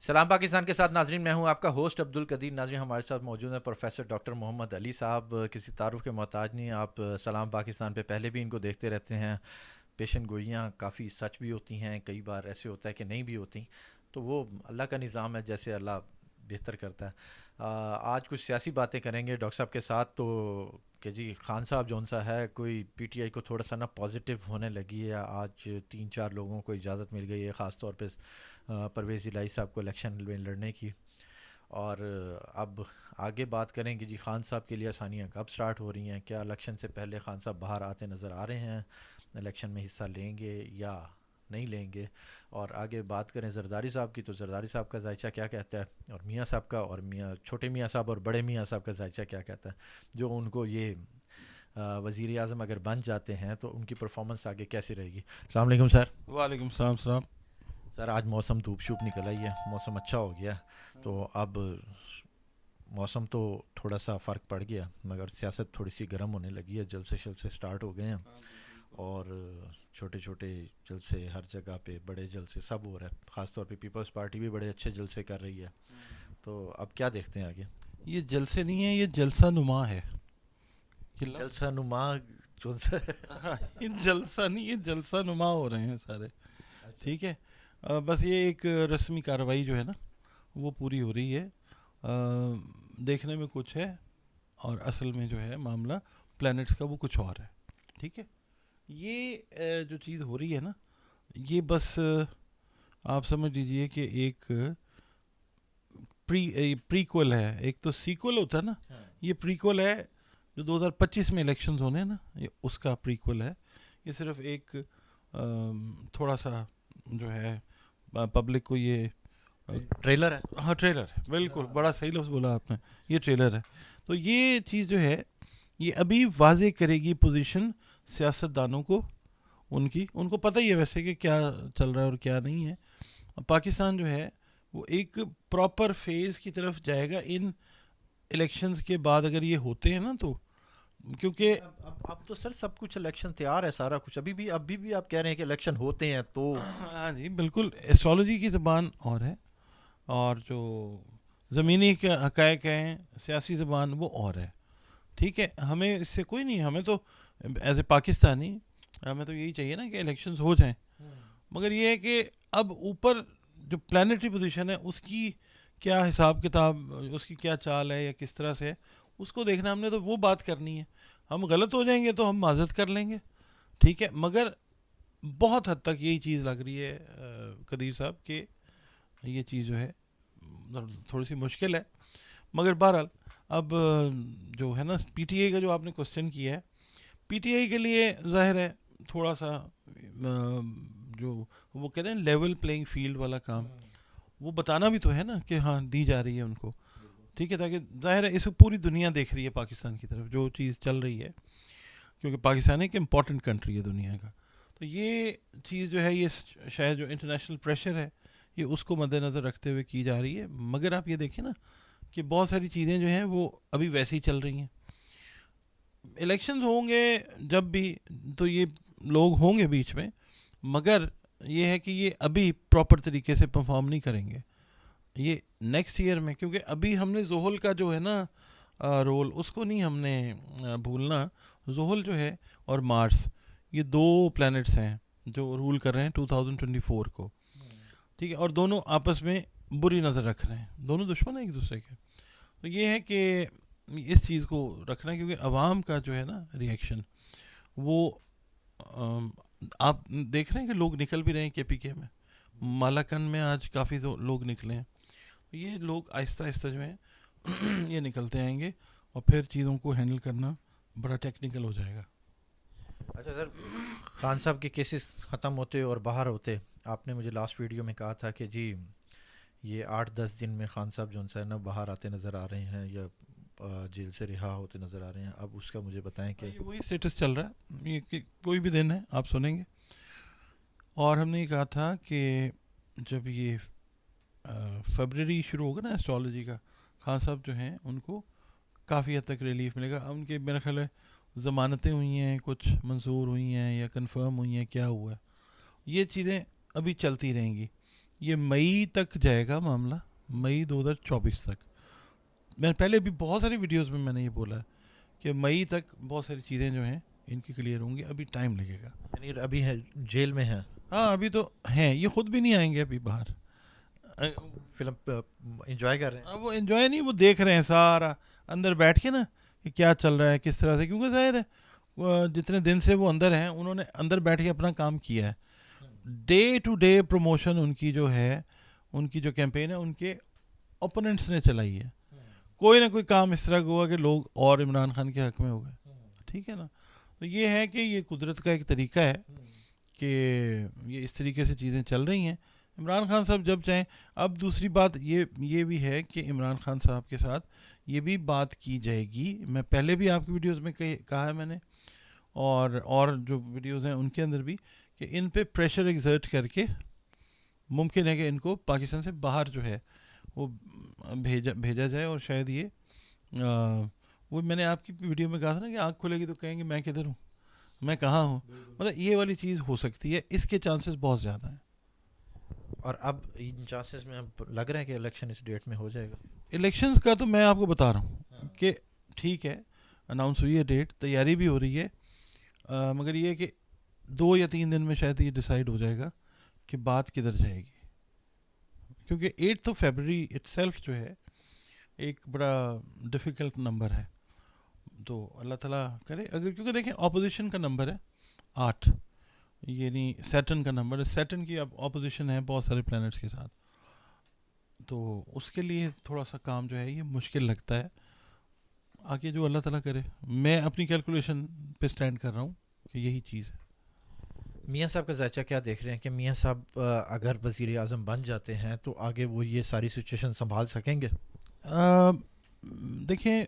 سلام پاکستان کے ساتھ ناظرین، میں ہوں آپ کا ہوسٹ عبد القدیر. ناظرین ہمارے ساتھ موجود ہیں پروفیسر ڈاکٹر محمد علی صاحب. کسی تعارف کے محتاج نہیں. آپ سلام پاکستان پہ پہلے بھی ان کو دیکھتے رہتے ہیں. پیشن گوئیاں کافی سچ بھی ہوتی ہیں، کئی بار ایسے ہوتا ہے کہ نہیں بھی ہوتی. تو وہ اللہ کا نظام ہے، جیسے اللہ بہتر کرتا ہے. آج کچھ سیاسی باتیں کریں گے ڈاکٹر صاحب کے ساتھ. تو کہ جی خان صاحب جون سا ہے، کوئی پی ٹی آئی کو تھوڑا سا نا پازیٹیو ہونے لگی ہے. آج 3-4 لوگوں کو اجازت مل گئی ہے، خاص طور پہ پرویز الہی صاحب کو الیکشن میں لڑنے کی. اور اب آگے بات کریں کہ جی خان صاحب کے لیے آسانیاں کب سٹارٹ ہو رہی ہیں. کیا الیکشن سے پہلے خان صاحب باہر آتے نظر آ رہے ہیں؟ الیکشن میں حصہ لیں گے یا نہیں لیں گے؟ اور آگے بات کریں زرداری صاحب کی، تو زرداری صاحب کا ذائچہ کیا کہتا ہے، اور میاں صاحب کا، اور میاں چھوٹے میاں صاحب اور بڑے میاں صاحب کا ذائچہ کیا کہتا ہے، جو ان کو یہ وزیر اعظم اگر بن جاتے ہیں تو ان کی پرفارمنس آگے کیسی رہے گی. السلام علیکم سر. وعلیکم السلام صاحب. سر آج موسم دھوپ شوپ نکل آئی ہے، موسم اچھا ہو گیا. تو اب موسم تو تھوڑا سا فرق پڑ گیا، مگر سیاست تھوڑی سی گرم ہونے لگی ہے. جلسے شلسے سٹارٹ ہو گئے ہیں، اور چھوٹے چھوٹے جلسے ہر جگہ پہ، بڑے جلسے سب ہو رہا ہے. خاص طور پہ پیپلز پارٹی بھی بڑے اچھے جلسے کر رہی ہے. تو اب کیا دیکھتے ہیں آگے؟ یہ جلسے نہیں ہے، یہ جلسہ نما ہے. یہ لفظ جلسہ نما جلسہ یہ جلسہ نہیں، یہ جلسہ نما ہو رہے ہیں سارے. اچھا. ٹھیک ہے. بس یہ ایک رسمی کارروائی جو ہے نا وہ پوری ہو رہی ہے. دیکھنے میں کچھ ہے اور اصل میں جو ہے معاملہ پلانٹس کا وہ کچھ اور ہے. ٹھیک ہے. یہ جو چیز ہو رہی ہے نا، یہ بس آپ سمجھ لیجئے کہ ایک پریکول ہے. ایک تو سیکول ہوتا ہے نا، یہ پریکول ہے. جو 2025 میں الیکشنز ہونے ہیں نا، یہ اس کا پریکول ہے. یہ صرف ایک تھوڑا سا جو ہے پبلک کو یہ ٹریلر ہے. ہاں ٹریلر ہے. بالکل بڑا صحیح لفظ بولا آپ نے، یہ ٹریلر ہے. تو یہ چیز جو ہے یہ ابھی واضح کرے گی پوزیشن سیاست دانوں کو. ان کو پتہ ہی ہے ویسے کہ کیا چل رہا ہے اور کیا نہیں ہے. پاکستان جو ہے وہ ایک پراپر فیز کی طرف جائے گا ان الیکشنز کے بعد، اگر یہ ہوتے ہیں نا تو. کیونکہ اب تو سر سب کچھ الیکشن تیار ہے، سارا کچھ. ابھی بھی آپ کہہ رہے ہیں کہ الیکشن ہوتے ہیں تو ہاں جی بالکل، ایسٹرالوجی کی زبان اور ہے، اور جو زمینی کے حقائق ہیں سیاسی زبان وہ اور ہے. ٹھیک ہے. ہمیں اس سے کوئی نہیں، ہمیں تو ایز اے پاکستانی ہمیں تو یہی چاہیے نا کہ الیکشنز ہو جائیں. مگر یہ ہے کہ اب اوپر جو پلانٹری پوزیشن ہے اس کی کیا حساب کتاب، اس کی کیا چال ہے یا کس طرح سے ہے، اس کو دیکھنا. ہم نے تو وہ بات کرنی ہے. ہم غلط ہو جائیں گے تو ہم معذرت کر لیں گے. ٹھیک ہے. مگر بہت حد تک یہی چیز لگ رہی ہے قدیر صاحب کہ یہ چیز جو ہے تھوڑی سی مشکل ہے. مگر بہرحال اب جو ہے نا پی ٹی آئی کا جو آپ نے کوسچن کیا ہے، پی ٹی آئی کے لیے ظاہر ہے تھوڑا سا جو وہ کہتے ہیں لیول پلینگ فیلڈ والا کام، وہ بتانا بھی تو ہے نا کہ ہاں دی جا رہی ہے ان کو. ٹھیک ہے. تاکہ ظاہر ہے اس پوری دنیا دیکھ رہی ہے پاکستان کی طرف جو چیز چل رہی ہے، کیونکہ پاکستان ایک امپورٹنٹ کنٹری ہے دنیا کا. تو یہ چیز جو ہے یہ شاید جو انٹرنیشنل پریشر ہے یہ اس کو مد نظر رکھتے ہوئے کی جا رہی ہے. مگر آپ یہ دیکھیں نا کہ بہت ساری چیزیں جو ہیں وہ ابھی ویسے ہی چل رہی ہیں. الیکشنز ہوں گے جب بھی تو یہ لوگ ہوں گے بیچ میں، مگر یہ ہے کہ یہ ابھی پراپر طریقے سے پرفارم نہیں کریں گے. یہ نیکسٹ ایئر میں، کیونکہ ابھی ہم نے زحل کا جو ہے نا رول اس کو نہیں ہم نے بھولنا. زحل جو ہے اور مارس، یہ دو پلانٹس ہیں جو رول کر رہے ہیں 2024 کو. ٹھیک ہے. اور دونوں آپس میں بری نظر رکھ رہے ہیں، دونوں دشمن ہیں ایک دوسرے کے. تو یہ ہے کہ اس چیز کو رکھنا ہے، کیونکہ عوام کا جو ہے نا ریئیکشن وہ آپ دیکھ رہے ہیں کہ لوگ نکل بھی رہے ہیں کے پی کے میں. مالاکن میں آج کافی لوگ نکلے ہیں. یہ لوگ آہستہ آہستہ جو ہیں یہ نکلتے آئیں گے اور پھر چیزوں کو ہینڈل کرنا بڑا ٹیکنیکل ہو جائے گا. اچھا سر، خان صاحب کے کیسز ختم ہوتے اور باہر ہوتے، آپ نے مجھے لاسٹ ویڈیو میں کہا تھا کہ جی یہ 8-10 دن میں خان صاحب جو ہے نا باہر آتے نظر آ رہے ہیں یا جیل سے رہا ہوتے نظر آ رہے ہیں. اب اس کا مجھے بتائیں کہ یہ وہی اسٹیٹس چل رہا ہے، یہ کہ کوئی بھی دن ہے آپ سنیں گے. اور ہم نے یہ کہا تھا کہ جب یہ فیبرری شروع ہوگا نا ایسٹرالوجی کا، خان صاحب جو ہیں ان کو کافی حد تک ریلیف ملے گا. ان کے میرا خیال ہے ضمانتیں ہوئی ہیں، کچھ منظور ہوئی ہیں یا کنفرم ہوئی ہیں، کیا ہوا ہے. یہ چیزیں ابھی چلتی رہیں گی. یہ مئی تک جائے گا معاملہ, مئی 2024 تک. میں پہلے بھی بہت ساری ویڈیوز میں نے یہ بولا ہے کہ مئی تک بہت ساری چیزیں جو ہیں ان کی کلیئر ہوں گی, ابھی ٹائم لگے گا. یعنی ابھی ہے جیل میں ہیں, ہاں ابھی تو ہیں, یہ خود بھی نہیں آئیں گے ابھی باہر. فلم انجوائے کر رہے ہیں. وہ انجوائے نہیں, وہ دیکھ رہے ہیں سارا اندر بیٹھ کے نا کہ کیا چل رہا ہے کس طرح سے, کیونکہ ظاہر ہے جتنے دن سے وہ اندر ہیں انہوں نے اندر بیٹھ کے اپنا کام کیا ہے. ڈے ٹو ڈے پروموشن ان کی جو ہے, ان کی جو کیمپین ہے ان کے اوپوننٹس نے چلائی ہے. کوئی نہ کوئی کام اس طرح کا ہوا کہ لوگ اور عمران خان کے حق میں ہو گئے. ٹھیک ہے نا, تو یہ ہے کہ یہ قدرت کا ایک طریقہ ہے کہ یہ اس طریقے سے چیزیں چل رہی ہیں. عمران خان صاحب جب چاہیں. اب دوسری بات یہ بھی ہے کہ عمران خان صاحب کے ساتھ یہ بھی بات کی جائے گی, میں پہلے بھی آپ کی ویڈیوز میں کہا ہے میں نے, اور جو ویڈیوز ہیں ان کے اندر بھی, کہ ان پہ پریشر ایگزرٹ کر کے ممکن ہے کہ ان کو پاکستان سے باہر جو ہے وہ بھیجا جائے. اور شاید یہ وہ میں نے آپ کی ویڈیو میں کہا تھا نا کہ آنکھ کھلے گی تو کہیں گے میں کدھر ہوں, میں کہاں ہوں, مطلب یہ والی چیز ہو سکتی ہے. اس کے چانسز بہت زیادہ ہیں. اور اب ان چانسز میں اب لگ رہا ہے کہ الیکشن اس ڈیٹ میں ہو جائے گا. الیکشنز کا تو میں آپ کو بتا رہا ہوں کہ ٹھیک ہے اناؤنس ہوئی ہے ڈیٹ, تیاری بھی ہو رہی ہے, مگر یہ کہ 2 یا 3 دن میں شاید یہ ڈیسائیڈ ہو جائے گا کہ بات کدھر جائے گی. کیونکہ 8 فیبرری اٹ سیلف جو ہے ایک بڑا ڈیفیکلٹ نمبر ہے. تو اللہ تعالیٰ کرے اگر, کیونکہ دیکھیں اپوزیشن کا نمبر ہے 8, یعنی سیٹرن کا نمبر ہے. سیٹرن کی اپوزیشن ہے بہت سارے پلانٹس کے ساتھ, تو اس کے لیے تھوڑا سا کام جو ہے یہ مشکل لگتا ہے. آگے جو اللہ تعالیٰ کرے, میں اپنی کیلکولیشن پہ سٹینڈ کر رہا ہوں کہ یہی چیز ہے. میاں صاحب کا ذائچہ کیا دیکھ رہے ہیں کہ میاں صاحب اگر وزیر اعظم بن جاتے ہیں تو آگے وہ یہ ساری سچویشن سنبھال سکیں گے؟ دیکھیں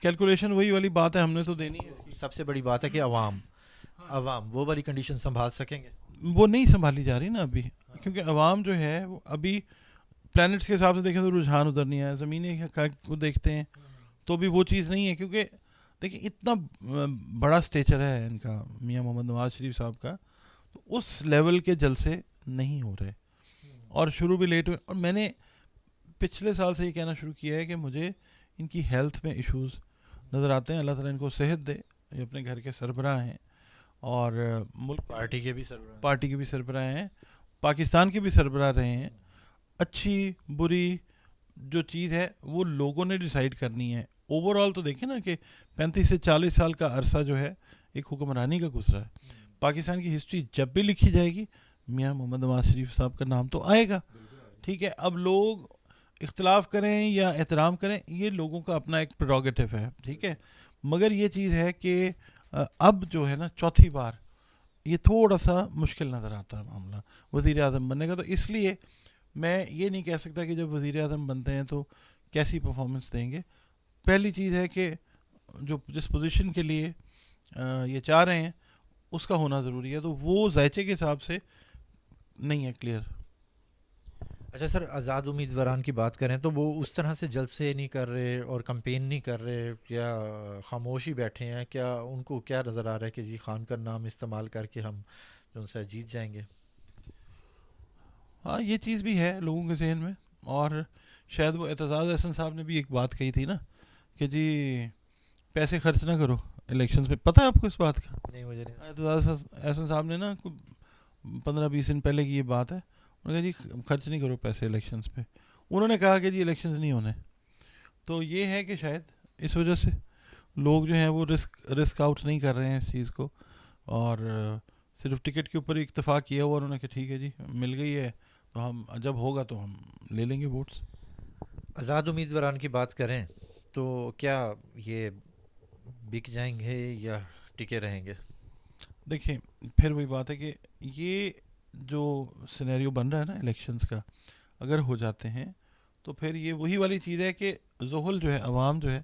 کیلکولیشن وہی والی بات ہے, ہم نے تو دینی ہے. سب سے بڑی بات ہے کہ عوام وہ والی کنڈیشن سنبھال سکیں گے. وہ نہیں سنبھالی جا رہی نا ابھی, کیونکہ عوام جو ہے وہ ابھی پلانٹس کے حساب سے دیکھیں تو رجحان ادھر نہیں ہے. زمینی حقائق کو دیکھتے ہیں تو بھی وہ چیز نہیں ہے, کیونکہ دیکھیں اتنا بڑا اسٹیچر ہے ان کا میاں محمد نواز شریف صاحب کا, تو اس لیول کے جلسے نہیں ہو رہے اور شروع بھی لیٹ ہوئے. اور میں نے پچھلے سال سے یہ کہنا شروع کیا ہے کہ مجھے ان کی ہیلتھ میں ایشوز نظر آتے ہیں. اللہ تعالیٰ ان کو صحت دے. یہ اپنے گھر کے سربراہ ہیں اور ملک پارٹی کے بھی سربراہ ہیں, پاکستان کے بھی سربراہ رہے ہیں. اچھی بری جو چیز ہے وہ لوگوں نے ڈیسائیڈ کرنی ہے. اوور آل تو دیکھیں نا کہ 35 سے 40 سال کا عرصہ جو ہے ایک حکمرانی کا گزرا ہے. پاکستان کی ہسٹری جب بھی لکھی جائے گی میاں محمد نواز شریف صاحب کا نام تو آئے گا. ٹھیک ہے, اب لوگ اختلاف کریں یا احترام کریں یہ لوگوں کا اپنا ایک پریروگیٹو ہے. ٹھیک ہے, مگر یہ چیز ہے کہ اب جو ہے نا چوتھی بار یہ تھوڑا سا مشکل نظر آتا ہے معاملہ وزیر اعظم بننے کا. تو اس لیے میں یہ نہیں کہہ سکتا کہ جب وزیر اعظم بنتے ہیں تو کیسی پرفارمنس دیں گے. پہلی چیز ہے کہ جو جس پوزیشن کے لیے یہ چاہ رہے ہیں اس کا ہونا ضروری ہے, تو وہ ذائچے کے حساب سے نہیں ہے کلیئر. اچھا سر, آزاد امیدواران کی بات کریں تو وہ اس طرح سے جلسے نہیں کر رہے اور کمپین نہیں کر رہے یا خاموش ہی بیٹھے ہیں, کیا ان کو کیا نظر آ رہا ہے کہ جی خان کا نام استعمال کر کے ہم جو ان سے جیت جائیں گے؟ ہاں یہ چیز بھی ہے لوگوں کے ذہن میں, اور شاید وہ اعتزاز احسن صاحب نے بھی ایک بات کہی تھی نا کہ جی پیسے خرچ نہ کرو الیکشنز پہ. پتہ ہے آپ کو اس بات کا؟ نہیں مجھے نہیں. اعتزاز احسن صاحب نے نا 15-20 دن پہلے کی یہ بات ہے, انہوں نے کہا جی خرچ نہیں کرو پیسے الیکشنز پہ. انہوں نے کہا کہ جی الیکشنز نہیں ہونے. تو یہ ہے کہ شاید اس وجہ سے لوگ جو ہیں وہ رسک آؤٹ نہیں کر رہے ہیں اس چیز کو, اور صرف ٹکٹ کے اوپر اکتفا کیا ہوا انہوں نے کہ ٹھیک ہے جی مل گئی ہے تو ہم جب ہوگا تو ہم لے لیں گے ووٹس. آزاد امیدواران کی بات کریں تو کیا یہ بک جائیں گے یا ٹکے رہیں گے؟ دیکھیں پھر وہی بات ہے کہ یہ جو سینیریو بن رہا ہے نا الیکشنز کا, اگر ہو جاتے ہیں تو پھر یہ وہی والی چیز ہے کہ زحل جو ہے عوام جو ہے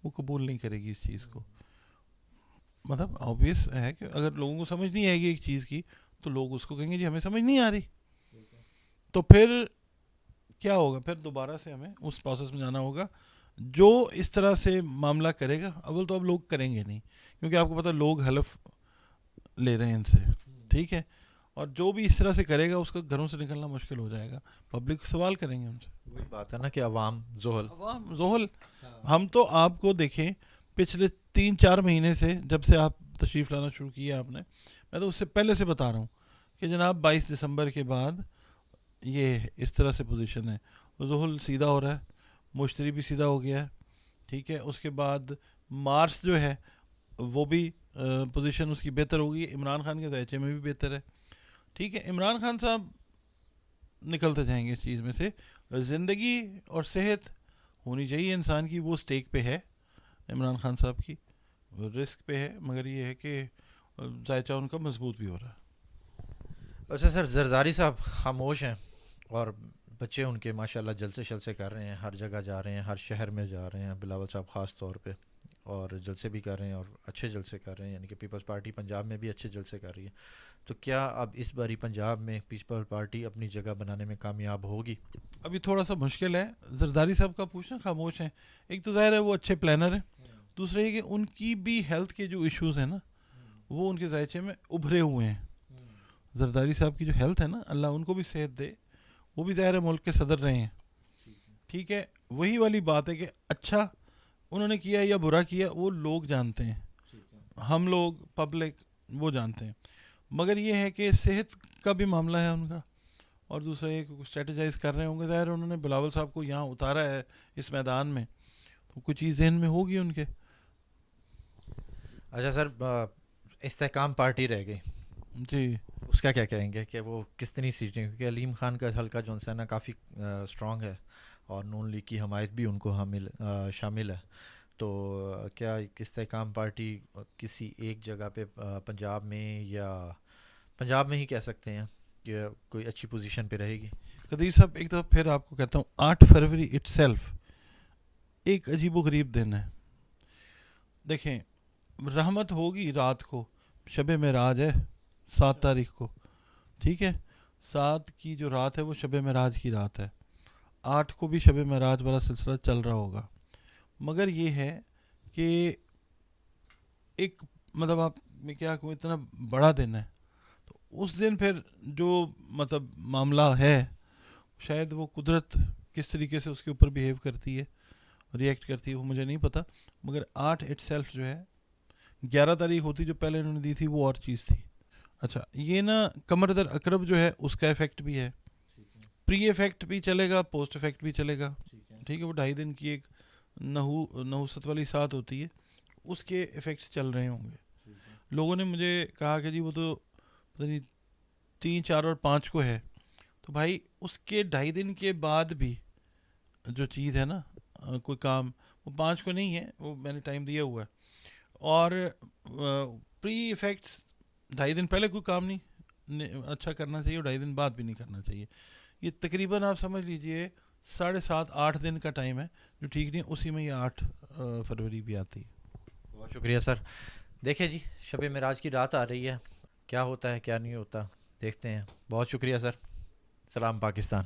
وہ قبول نہیں کرے گی اس چیز کو. مطلب آبویس ہے کہ اگر لوگوں کو سمجھ نہیں آئے گی ایک چیز کی تو لوگ اس کو کہیں گے جی ہمیں سمجھ نہیں آ رہی, تو پھر کیا ہوگا, پھر دوبارہ سے ہمیں اس پروسیس میں جانا ہوگا. جو اس طرح سے معاملہ کرے گا اول تو اب لوگ کریں گے نہیں, کیونکہ آپ کو پتہ لوگ حلف لے رہے ہیں ان سے. ٹھیک ہے, اور جو بھی اس طرح سے کرے گا اس کا گھروں سے نکلنا مشکل ہو جائے گا. پبلک سوال کریں گے ان سے. وہی بات ہے نا کہ عوام زحل. عوام زحل. ہم تو آپ کو دیکھیں پچھلے 3-4 مہینے سے جب سے آپ تشریف لانا شروع کیا آپ نے, میں تو اس سے پہلے سے بتا رہا ہوں کہ جناب 22 دسمبر کے بعد یہ اس طرح سے پوزیشن ہے. زحل سیدھا ہو رہا ہے, مشتری بھی سیدھا ہو گیا ہے, ٹھیک ہے. اس کے بعد مارس جو ہے وہ بھی پوزیشن اس کی بہتر ہوگی, عمران خان کے ذائچے میں بھی بہتر ہے, ٹھیک ہے. عمران خان صاحب نکلتے جائیں گے اس چیز میں سے. زندگی اور صحت ہونی چاہیے انسان کی, وہ سٹیک پہ ہے عمران خان صاحب کی, رسک پہ ہے, مگر یہ ہے کہ ذائچہ ان کا مضبوط بھی ہو رہا ہے. اچھا سر, زرداری صاحب خاموش ہیں اور بچے ان کے ماشاءاللہ جلسے شلسے کر رہے ہیں, ہر جگہ جا رہے ہیں, ہر شہر میں جا رہے ہیں, بلاول صاحب خاص طور پہ, اور جلسے بھی کر رہے ہیں اور اچھے جلسے کر رہے ہیں, یعنی کہ پیپلز پارٹی پنجاب میں بھی اچھے جلسے کر رہی ہے. تو کیا اب اس باری پنجاب میں پیپلز پارٹی اپنی جگہ بنانے میں کامیاب ہوگی؟ ابھی تھوڑا سا مشکل ہے. زرداری صاحب کا پوچھنا, خاموش ہیں. ایک تو ظاہر ہے وہ اچھے پلانر ہیں, دوسرا یہ کہ ان کی بھی ہیلتھ کے جو ایشوز ہیں نا وہ ان کے ذائچے میں ابھرے ہوئے ہیں. زرداری صاحب کی جو ہیلتھ ہے نا, اللہ ان کو بھی صحت دے, وہ بھی ظاہر ہے ملک کے صدر رہے ہیں, ٹھیک ہے. وہی والی بات ہے کہ اچھا انہوں نے کیا یا برا کیا وہ لوگ جانتے ہیں, ہم لوگ پبلک وہ جانتے ہیں. مگر یہ ہے کہ صحت کا بھی معاملہ ہے ان کا, اور دوسرا یہ کہ اسٹریٹجائز کر رہے ہوں گے. ظاہر انہوں نے بلاول صاحب کو یہاں اتارا ہے اس میدان میں, تو کچھ چیز ذہن میں ہوگی ان کے. اچھا سر, استحکام پارٹی رہ گئی, جی اس کا کیا کہیں گے کہ وہ کتنی سیٹیں, کیونکہ علیم خان کا حلقہ جو ہے نا کافی اسٹرانگ ہے اور نون لیگ کی حمایت بھی ان کو شامل ہے. تو کیا استحکام پارٹی کسی ایک جگہ پہ پنجاب میں, یا پنجاب میں ہی کہہ سکتے ہیں کہ کوئی اچھی پوزیشن پہ رہے گی؟ قدیر صاحب ایک دفعہ پھر آپ کو کہتا ہوں, 8 فروری اٹ سیلف ایک عجیب و غریب دن ہے. دیکھیں رحمت ہوگی رات کو, شب معراج ہے 7 تاریخ کو, ٹھیک ہے. 7 کی جو رات ہے وہ شب معراج کی رات ہے, 8 کو بھی شب معراج والا سلسلہ چل رہا ہوگا. مگر یہ ہے کہ ایک مطلب آپ میں کیا کہوں, اتنا بڑا دن ہے, تو اس دن پھر جو مطلب معاملہ ہے شاید وہ قدرت کس طریقے سے اس کے اوپر بیہیو کرتی ہے, ریئیکٹ کرتی ہے, وہ مجھے نہیں پتہ. مگر 8 اٹ سیلف جو ہے, 11 تاریخ ہوتی جو پہلے انہوں نے دی تھی وہ اور چیز تھی. اچھا یہ نا قمر در اقرب جو ہے اس کا ایفیکٹ بھی ہے, پری ایفیکٹ بھی چلے گا, پوسٹ ایفیکٹ بھی چلے گا, ٹھیک ہے. وہ 2.5 دن کی ایک نحوست والی ساتھ ہوتی ہے, اس کے ایفیکٹس چل رہے ہوں گے. لوگوں نے مجھے کہا کہ جی وہ تو پتہ نہیں 3, 4 اور 5 کو ہے, تو بھائی اس کے 2.5 دن کے بعد بھی جو چیز ہے نا کوئی کام, وہ 5 کو نہیں ہے, وہ میں نے ٹائم دیا ہوا ہے. اور پری ایفیکٹس 2.5 دن پہلے کوئی کام نہیں اچھا کرنا چاہیے, اور 2.5 دن بعد بھی نہیں کرنا چاہیے. یہ تقریباً آپ سمجھ لیجئے 7.5-8 دن کا ٹائم ہے جو ٹھیک نہیں, اسی میں یہ 8 فروری بھی آتی ہے. بہت شکریہ سر. دیکھیں جی شب معراج کی رات آ رہی ہے, کیا ہوتا ہے کیا نہیں ہوتا دیکھتے ہیں. بہت شکریہ سر. سلام پاکستان.